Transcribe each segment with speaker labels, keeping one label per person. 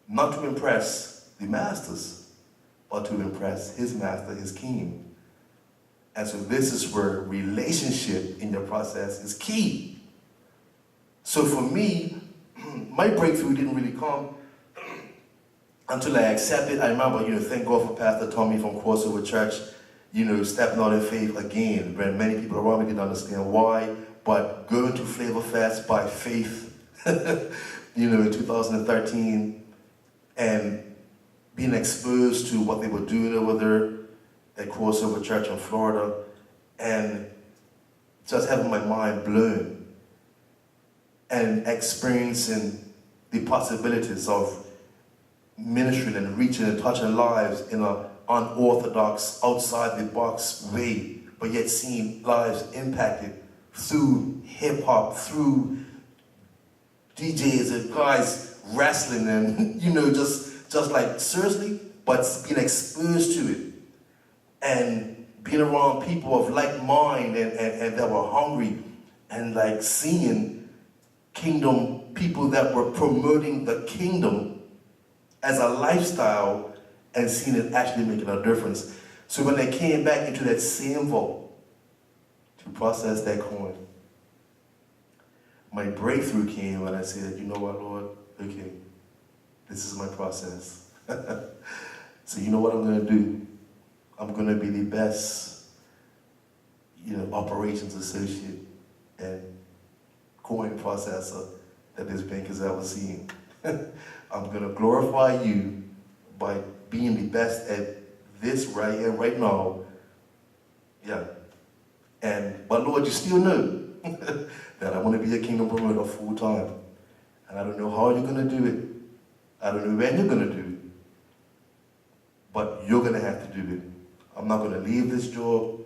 Speaker 1: not to impress the masters, but to impress his master, his king. And so this is where relationship in your process is key. So for me, my breakthrough didn't really come until I accepted. I remember, thank God for Pastor Tommy from Crossover Church, stepping out in faith again, when many people around me didn't understand why, but going to Flavor Fest by faith, in 2013, and being exposed to what they were doing over there at Crossover Church in Florida, and just having my mind blown, and experiencing the possibilities of ministering and reaching and touching lives in an unorthodox, outside-the-box way, but yet seeing lives impacted through hip-hop, through DJs and guys wrestling and, just like, seriously, but being exposed to it. And being around people of like mind and that were hungry, and like seeing kingdom people that were promoting the kingdom as a lifestyle and seeing it actually making a difference. So when I came back into that same vault to process that coin, my breakthrough came when I said, you know what, Lord? Okay, this is my process. So you know what I'm going to do? I'm going to be the best, operations associate and coin processor that this bank has ever seen. I'm going to glorify you by being the best at this right here, right now. Yeah. But Lord, you still know that I want to be a kingdom promoter full time. And I don't know how you're going to do it. I don't know when you're going to do it. But you're going to have to do it. I'm not going to leave this job.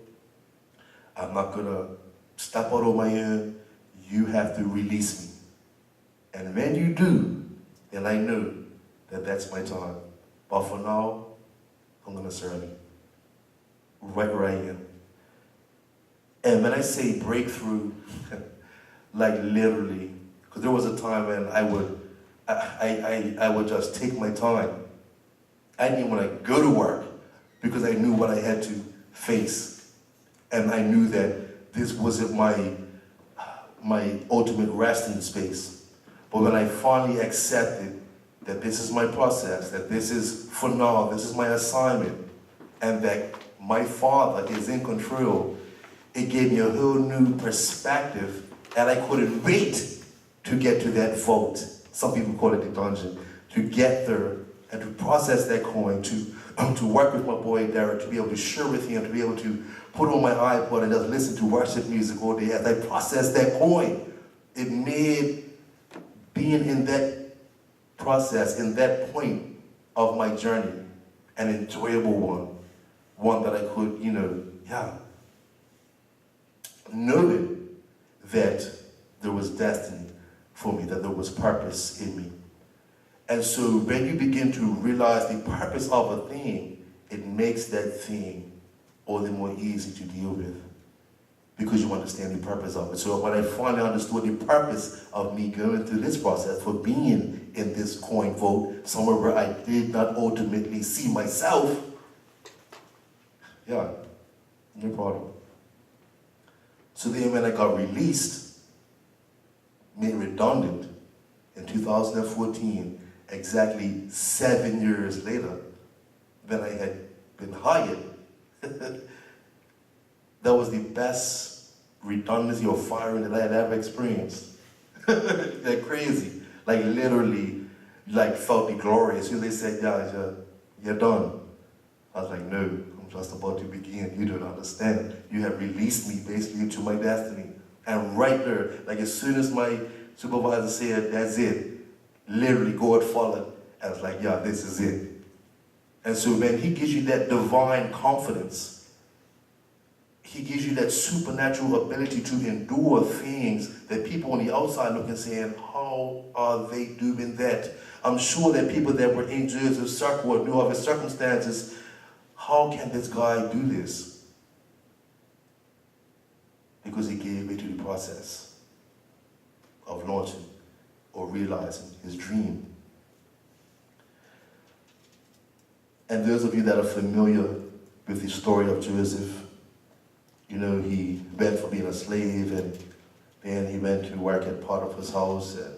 Speaker 1: I'm not going to step out on my own. You have to release me. And when you do, then I know that that's my time. But for now, I'm going to serve you right where I am. And when I say breakthrough, like literally, because there was a time when I would just take my time. I didn't even want to go to work because I knew what I had to face. And I knew that this wasn't my ultimate resting space. But when I finally accepted that this is my process, that this is for now, this is my assignment, and that my Father is in control, it gave me a whole new perspective, and I couldn't wait to get to that vault. Some people call it the dungeon. To get there and to process that coin, to work with my boy Derek, to be able to share with him, to be able to put on my iPod and just listen to worship music all day. As I processed that coin, it made being in that process, in that point of my journey, an enjoyable one that I could, knowing that there was destiny for me, that there was purpose in me. And so when you begin to realize the purpose of a thing, it makes that thing all the more easy to deal with because you understand the purpose of it. So when I finally understood the purpose of me going through this process, for being in this coin vault, somewhere where I did not ultimately see myself, no problem. So then when I got released, made redundant in 2014, exactly 7 years later, when I had been hired, that was the best redundancy or firing that I had ever experienced. Like crazy. Like literally, felt the glory. As soon as they said, you're done. I was like, no, I'm just about to begin. You don't understand. You have released me basically into my destiny. And right there, like as soon as my supervisor said, that's it, literally God followed. I was like, this is it. And so when he gives you that divine confidence, he gives you that supernatural ability to endure things that people on the outside look and saying, how are they doing that? I'm sure that people that were in Joseph's circle or knew of his circumstances, how can this guy do this? Because he gave way to the process of launching or realizing his dream. And those of you that are familiar with the story of Joseph, you know, he went from being a slave, and then he went to work at Potiphar's house, and,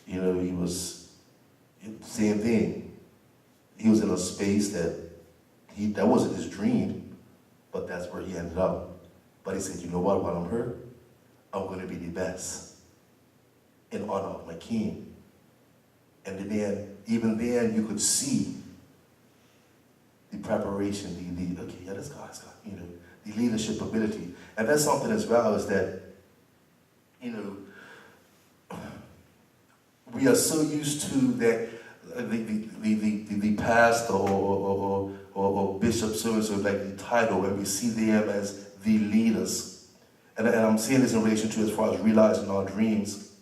Speaker 1: you know, he was, same thing. He was in a space that wasn't his dream, but that's where he ended up. But he said, you know what, while I'm here, I'm going to be the best in honor of my king. And then, even then, you could see the preparation, okay, yeah, this guy's got, you know, the leadership ability. And that's something as well, is that, you know, we are so used to that the pastor or bishop so-and-so, like the title, and we see them as the leaders. And I'm saying this in relation to as far as realizing our dreams.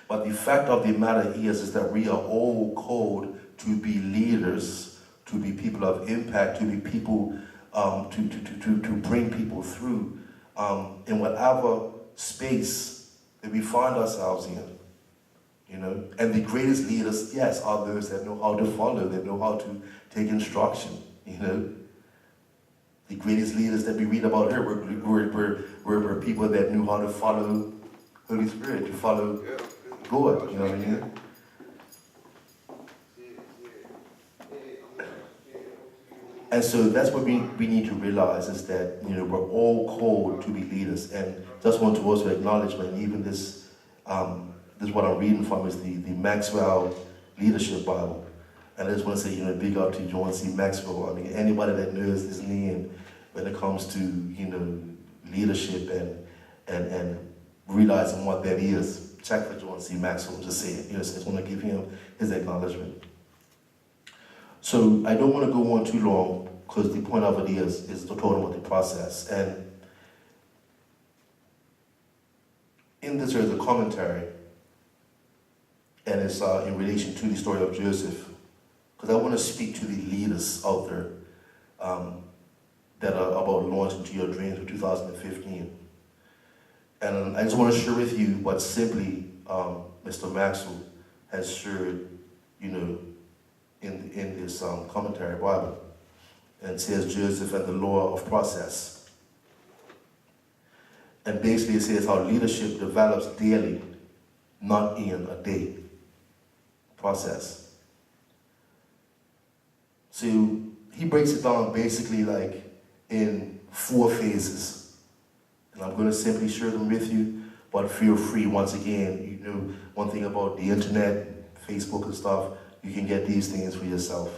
Speaker 1: But the fact of the matter is that we are all called to be leaders, to be people of impact, to be people, to bring people through in whatever space that we find ourselves in. You know, and the greatest leaders, yes, are those that know how to follow, that know how to take instruction. You know, the greatest leaders that we read about here were people that knew how to follow Holy Spirit, to follow God. You know what I mean? And so that's what we need to realize, is that, you know, we're all called to be leaders. And just want to also acknowledge, man, even this is what I'm reading from, is the Maxwell Leadership Bible. And I just want to say, you know, big up to John C. Maxwell. I mean, anybody that knows his name when it comes to, you know, leadership and realizing what that is, check for John C. Maxwell, just say it. You know, so I just want to give him his acknowledgement. So I don't want to go on too long, because the point of it is to talk about the process. And in this, there's a commentary, and it's in relation to the story of Joseph, because I want to speak to the leaders out there that are about launching to your dreams for 2015. And I just want to share with you what simply Mr. Maxwell has shared, you know, in this commentary Bible. And it says Joseph and the law of process. And basically it says how leadership develops daily, not in a day. Process. So he breaks it down basically like in 4 phases. And I'm going to simply share them with you, but feel free, once again, you know, one thing about the internet, Facebook and stuff, you can get these things for yourself.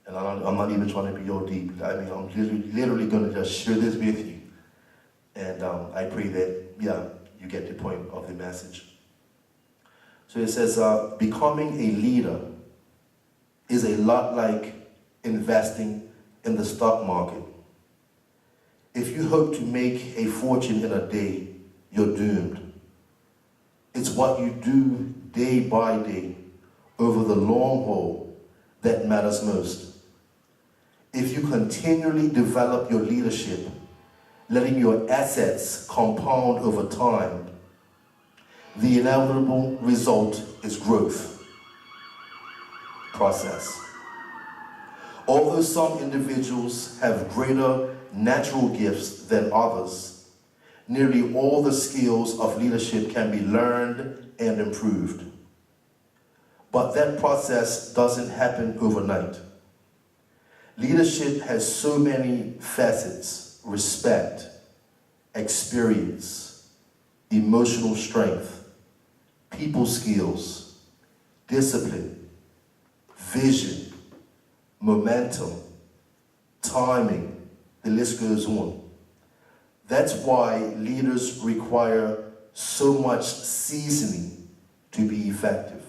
Speaker 1: And I'm not even trying to be all deep. I mean, I'm literally going to just share this with you. And I pray that, yeah, you get the point of the message. So it says, becoming a leader is a lot like investing in the stock market. If you hope to make a fortune in a day, you're doomed. It's what you do day by day over the long haul that matters most. If you continually develop your leadership, letting your assets compound over time, the inevitable result is growth. Process. Although some individuals have greater natural gifts than others, nearly all the skills of leadership can be learned and improved. But that process doesn't happen overnight. Leadership has so many facets: respect, experience, emotional strength, people skills, discipline, vision, momentum, timing, the list goes on. That's why leaders require so much seasoning to be effective.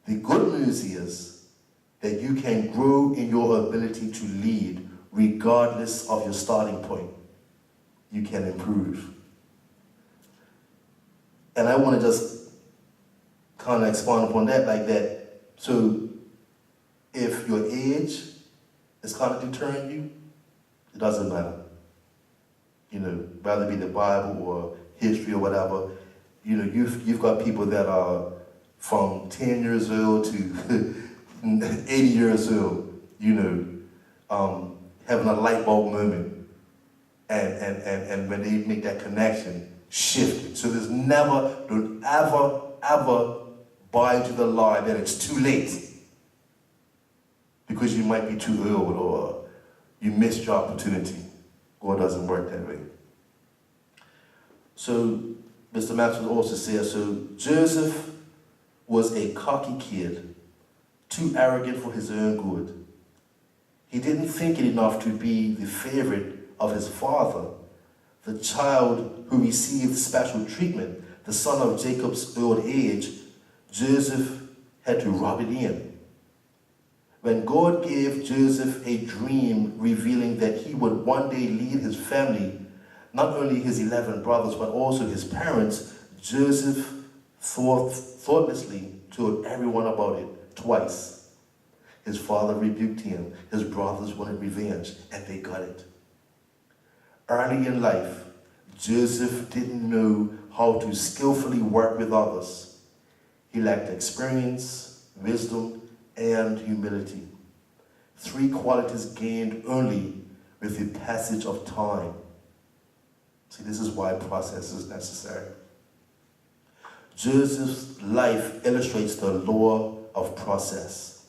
Speaker 1: The good news is that you can grow in your ability to lead regardless of your starting point. You can improve. And I want to just kind of expand upon that like that. So if your age is kind of deterring you, it doesn't matter. You know, whether it be the Bible or history or whatever, you know, you've got people that are from 10 years old to, 80 years old, having a light bulb moment, and when they make that connection, shifted. So don't ever buy into the lie that it's too late because you might be too old or you missed your opportunity. God doesn't work that way. So Mr. Maxwell also says, so Joseph was a cocky kid, too arrogant for his own good. He didn't think it enough to be the favorite of his father, the child who received special treatment, the son of Jacob's old age. Joseph had to rub it in. When God gave Joseph a dream revealing that he would one day lead his family, not only his 11 brothers, but also his parents, Joseph thoughtlessly told everyone about it twice. His father rebuked him. His brothers wanted revenge, and they got it. Early in life, Joseph didn't know how to skillfully work with others. He lacked experience, wisdom, and humility. 3 qualities gained only with the passage of time. See, this is why process is necessary. Joseph's life illustrates the law of process.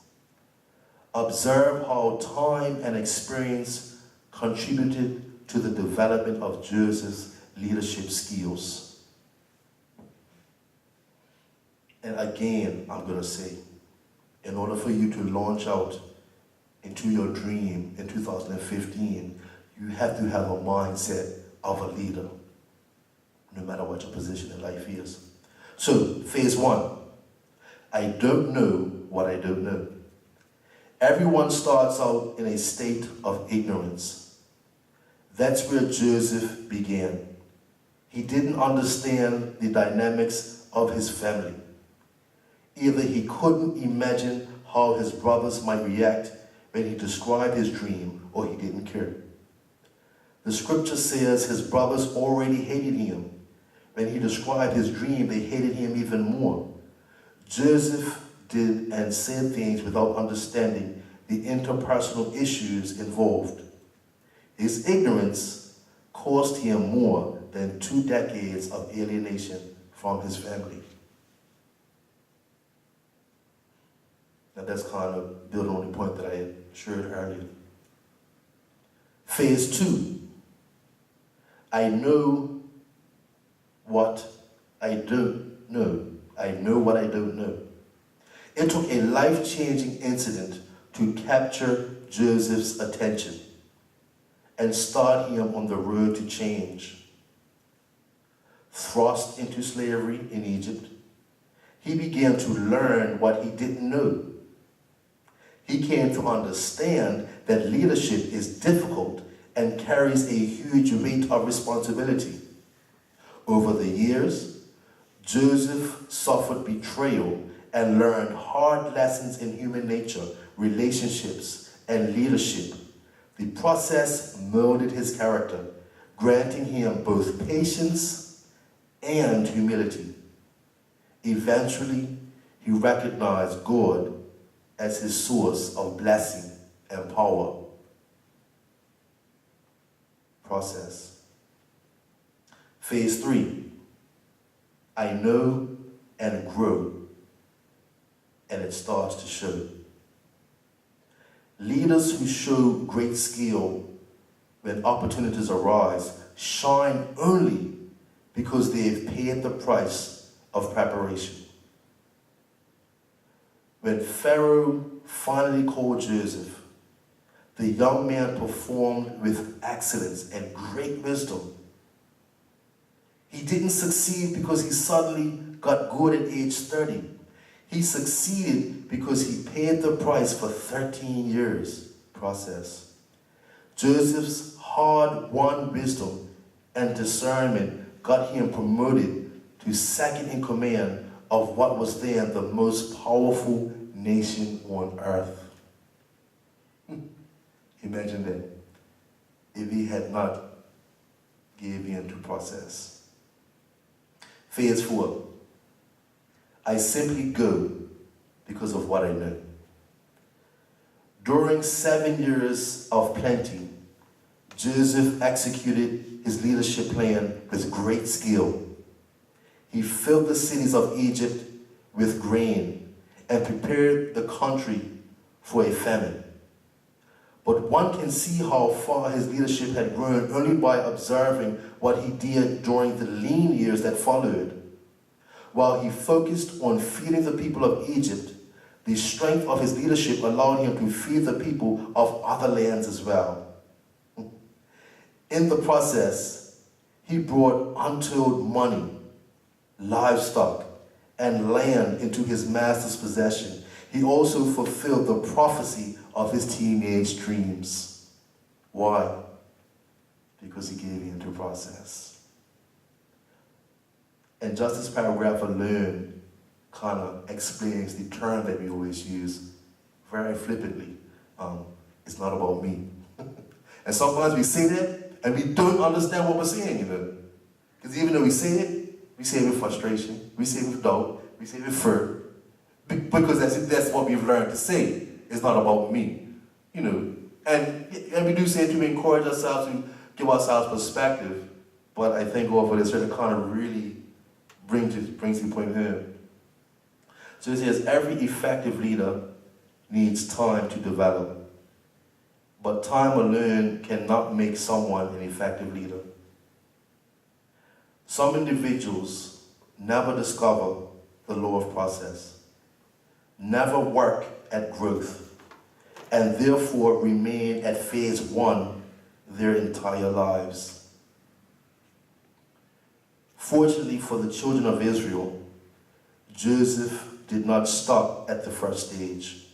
Speaker 1: Observe how time and experience contributed to the development of Joseph's leadership skills. And again, I'm going to say, in order for you to launch out into your dream in 2015, you have to have a mindset of a leader, no matter what your position in life is. So, phase 1, I don't know what I don't know. Everyone starts out in a state of ignorance. That's where Joseph began. He didn't understand the dynamics of his family. Either he couldn't imagine how his brothers might react when he described his dream, or he didn't care. The scripture says his brothers already hated him. When he described his dream, they hated him even more. Joseph did and said things without understanding the interpersonal issues involved. His ignorance cost him more than 2 decades of alienation from his family. Now that's kind of building on the point that I had shared earlier. Phase 2, I know what I don't know. I know what I don't know. It took a life-changing incident to capture Joseph's attention and start him on the road to change. Thrust into slavery in Egypt, he began to learn what he didn't know. He came to understand that leadership is difficult and carries a huge weight of responsibility. Over the years, Joseph suffered betrayal and learned hard lessons in human nature, relationships, and leadership. The process molded his character, granting him both patience and humility. Eventually, he recognized God as his source of blessing and power. Process. Phase 3, I know and grow, and it starts to show. Leaders who show great skill when opportunities arise shine only because they've paid the price of preparation. When Pharaoh finally called Joseph, the young man performed with excellence and great wisdom. He didn't succeed because he suddenly got good at age 30. He succeeded because he paid the price for 13 years. Process. Joseph's hard-won wisdom and discernment got him promoted to second in command of what was then the most powerful nation on earth. Imagine that. If he had not given in to process. Phase 4. I simply go because of what I know. During 7 years of plenty, Joseph executed his leadership plan with great skill. He filled the cities of Egypt with grain and prepared the country for a famine. But one can see how far his leadership had grown only by observing what he did during the lean years that followed. While he focused on feeding the people of Egypt, the strength of his leadership allowed him to feed the people of other lands as well. In the process, he brought untold money, livestock, and land into his master's possession. He also fulfilled the prophecy of his teenage dreams. Why? Because he gave in to process. And just this paragraph alone kind of explains the term that we always use very flippantly. It's not about me. And sometimes we say that and we don't understand what we're saying, you know. Because even though we say it with frustration, we say it with doubt, we say it with fear. Because that's what we've learned to say. It's not about me, you know. And we do say it to encourage ourselves, to give ourselves perspective. But I think over this, it kind of really brings the point home. So it says, every effective leader needs time to develop. But time alone cannot make someone an effective leader. Some individuals never discover the law of process, never work at growth, and therefore remain at phase 1 their entire lives. Fortunately for the children of Israel, Joseph did not stop at the first stage.